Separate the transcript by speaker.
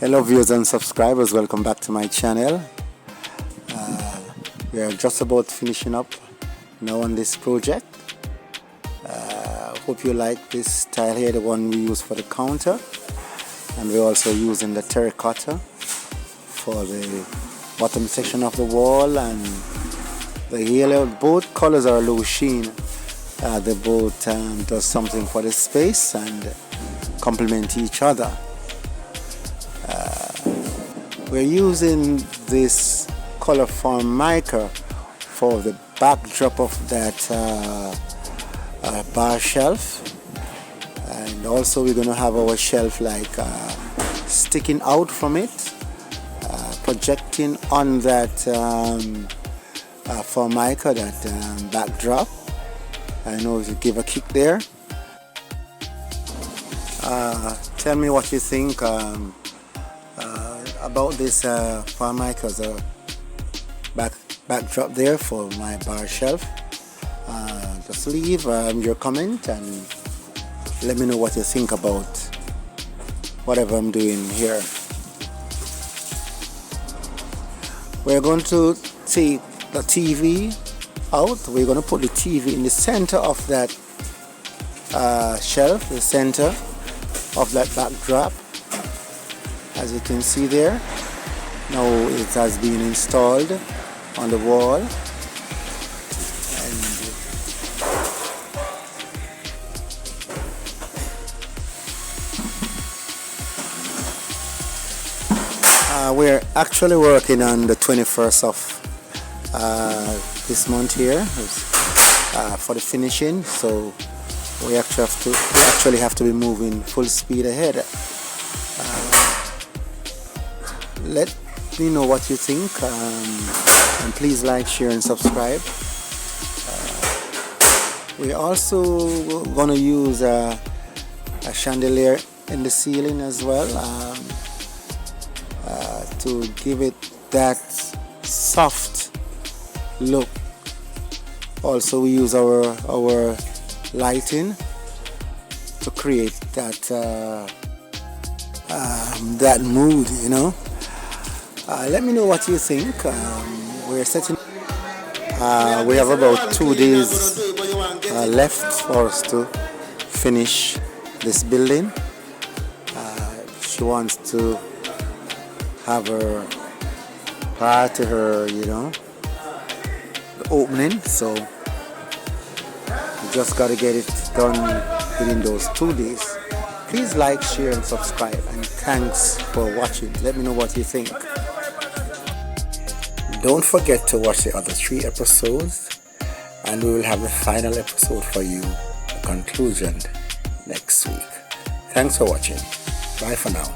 Speaker 1: Hello viewers and subscribers, welcome back to my channel. We are just about finishing up now on this project. Hope you like this style here, the one we use for the counter, and we're also using the terracotta for the bottom section of the wall and the yellow. Both colors are low sheen. They both does something for the space and complement each other. We're using this color form mica for the backdrop of that bar shelf, and also we're going to have our shelf like sticking out from it, projecting on that formica, that backdrop. I know if you give a kick there. Tell me what you think about this formica's backdrop there for my bar shelf. Just leave your comment and let me know what you think about whatever I'm doing here. We're going to take the TV out. We're going to put the TV in the center of that shelf, the center of that backdrop, as you can see there. Now it has been installed on the wall, and we're actually working on the 21st of this month here for the finishing, so we actually have to be moving full speed ahead. Let me know what you think, and please like, share and subscribe. We're also going to use a chandelier in the ceiling as well, to give it that soft look. Also we use our lighting to create that that mood, you know. Let me know what you think. We're setting. We have about 2 days left for us to finish this building. She wants to have her party, the opening, so we just got to get it done within those 2 days. Please like, share and subscribe, and thanks for watching. Let me know what you think. Don't forget to watch the other 3 episodes, and we will have the final episode for you, the conclusion, next week. Thanks for watching. Bye for now.